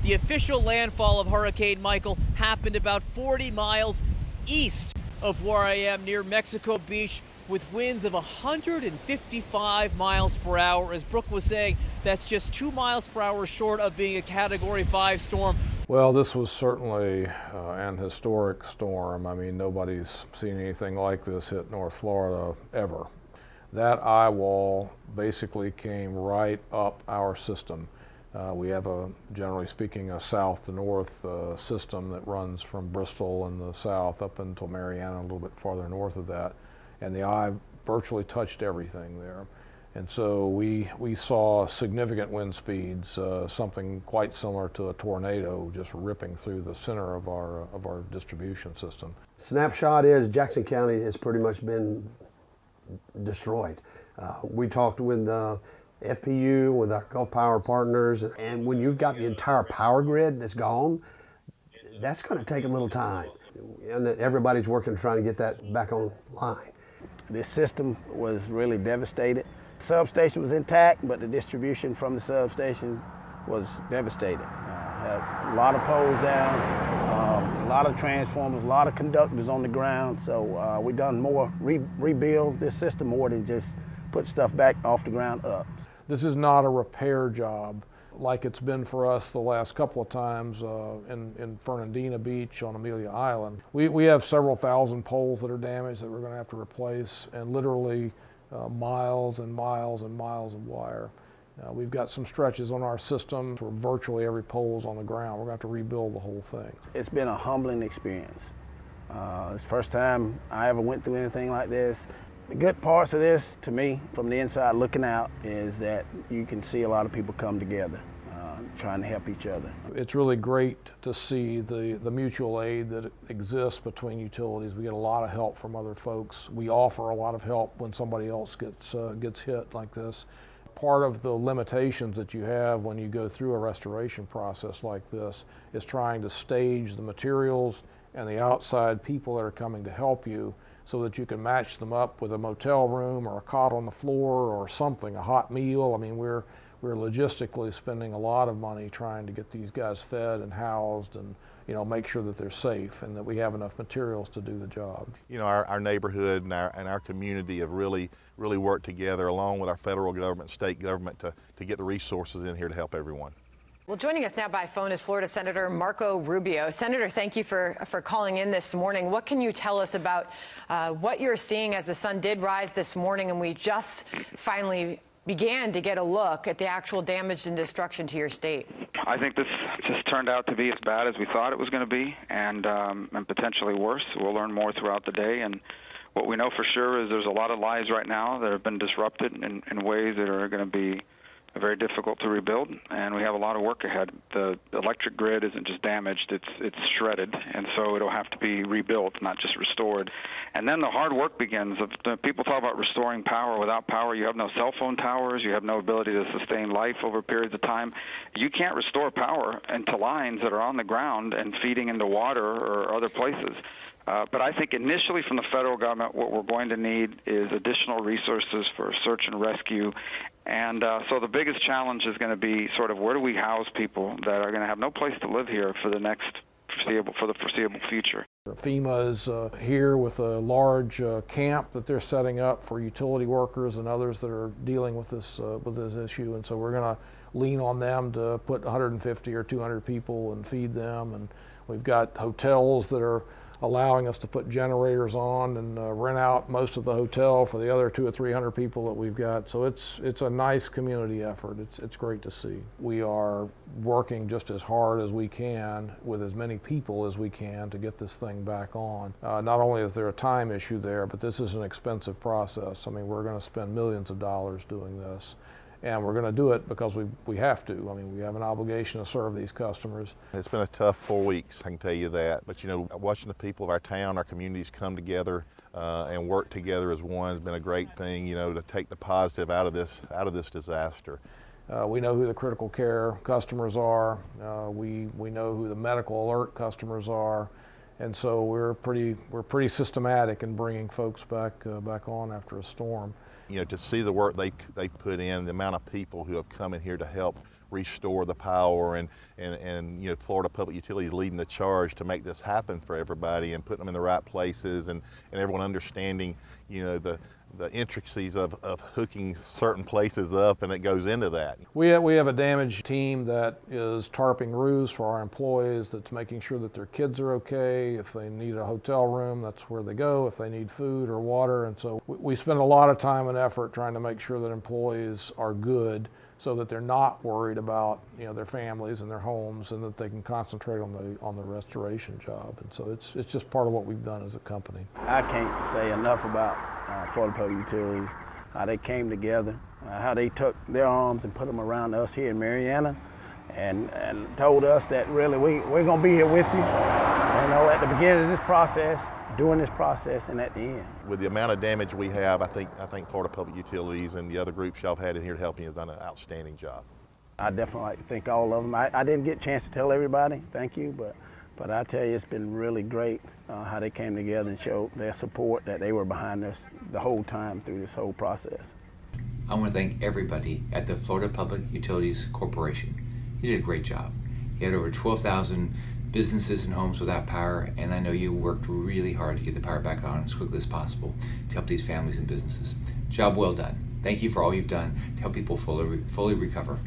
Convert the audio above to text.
The official landfall of Hurricane Michael happened about 40 miles east of where I am near Mexico Beach, with winds of 155 miles per hour. As Brooke was saying, that's just 2 miles per hour short of being a Category 5 storm. Well, this was certainly an historic storm. I mean, nobody's seen anything like this hit North Florida ever. That eye wall basically came right up our system. We have generally speaking, a south to north system that runs from Bristol in the south up until Mariana, a little bit farther north of that. And the eye virtually touched everything there. And so we saw significant wind speeds, something quite similar to a tornado just ripping through the center of our distribution system. Snapshot is Jackson County has pretty much been destroyed. We talked with FPU, with our Gulf Power partners, and when you've got the entire power grid that's gone, that's going to take a little time. And everybody's working trying to get that back online. This system was really devastated. The substation was intact, but the distribution from the substations was devastated. Had a lot of poles down, a lot of transformers, a lot of conductors on the ground. So we done more rebuild this system more than just put stuff back off the ground up. This is not a repair job like it's been for us the last couple of times in Fernandina Beach on Amelia Island. We have several thousand poles that are damaged that we're going to have to replace, and literally miles and miles and miles of wire. We've got some stretches on our system where virtually every pole is on the ground. We're going to have to rebuild the whole thing. It's been a humbling experience. It's the first time I ever went through anything like this. The good parts of this, to me, from the inside looking out, is that you can see a lot of people come together, trying to help each other. It's really great to see the mutual aid that exists between utilities. We get a lot of help from other folks. We offer a lot of help when somebody else gets hit like this. Part of the limitations that you have when you go through a restoration process like this is trying to stage the materials and the outside people that are coming to help you, so that you can match them up with a motel room or a cot on the floor or something, a hot meal. I mean, we're logistically spending a lot of money trying to get these guys fed and housed and, make sure that they're safe and that we have enough materials to do the job. Our neighborhood and our community have really worked together along with our federal government, state government to get the resources in here to help everyone. Well, joining us now by phone is Florida Senator Marco Rubio. Senator, thank you for calling in this morning. What can you tell us about what you're seeing as the sun did rise this morning and we just finally began to get a look at the actual damage and destruction to your state? I think this just turned out to be as bad as we thought it was going to be, and potentially worse. We'll learn more throughout the day, and what we know for sure is there's a lot of lives right now that have been disrupted in ways that are going to be very difficult to rebuild, and we have a lot of work ahead. The electric grid isn't just damaged, it's shredded, and so it'll have to be rebuilt, not just restored. And then the hard work begins. People talk about restoring power. Without power, you have no cell phone towers, you have no ability to sustain life over periods of time. You can't restore power into lines that are on the ground and feeding into water or other places. But I think initially from the federal government, what we're going to need is additional resources for search and rescue. And so the biggest challenge is going to be sort of where do we house people that are going to have no place to live here for the foreseeable future. FEMA is here with a large camp that they're setting up for utility workers and others that are dealing with this issue, and so we're going to lean on them to put 150 or 200 people and feed them. And we've got hotels that are allowing us to put generators on and rent out most of the hotel for the other 200 or 300 people that we've got. So it's a nice community effort. It's great to see. We are working just as hard as we can with as many people as we can to get this thing back on. Not only is there a time issue there, but this is an expensive process. I mean, we're going to spend millions of dollars doing this. And we're going to do it because we have to. I mean, we have an obligation to serve these customers. It's been a tough 4 weeks, I can tell you that. But watching the people of our town, our communities come together and work together as one has been a great thing. To take the positive out of this disaster. We know who the critical care customers are. We know who the medical alert customers are. And so we're pretty systematic in bringing folks back on after a storm. To see the work they put in, the amount of people who have come in here to help restore the power, and you know, Florida Public Utilities leading the charge to make this happen for everybody and putting them in the right places, and everyone understanding, you know, the intricacies of hooking certain places up, and it goes into that. We have a damage team that is tarping roofs for our employees, that's making sure that their kids are okay. If they need a hotel room, that's where they go. If they need food or water, and so we spend a lot of time and effort trying to make sure that employees are good, so that they're not worried about, you know, their families and their homes, and that they can concentrate on the restoration job. And so it's just part of what we've done as a company. I can't say enough about Florida Public Utilities, how they came together, how they took their arms and put them around us here in Mariana, and told us that really we're going to be here with you, you know, at the beginning of this process, during this process, and at the end. With the amount of damage we have, I think Florida Public Utilities and the other groups y'all have had in here to help you has done an outstanding job. I definitely like to thank all of them. I didn't get a chance to tell everybody thank you, but I tell you, it's been really great how they came together and showed their support, that they were behind us the whole time through this whole process. I want to thank everybody at the Florida Public Utilities Corporation. You did a great job. You had over 12,000 businesses and homes without power, and I know you worked really hard to get the power back on as quickly as possible to help these families and businesses. Job well done. Thank you for all you've done to help people fully recover.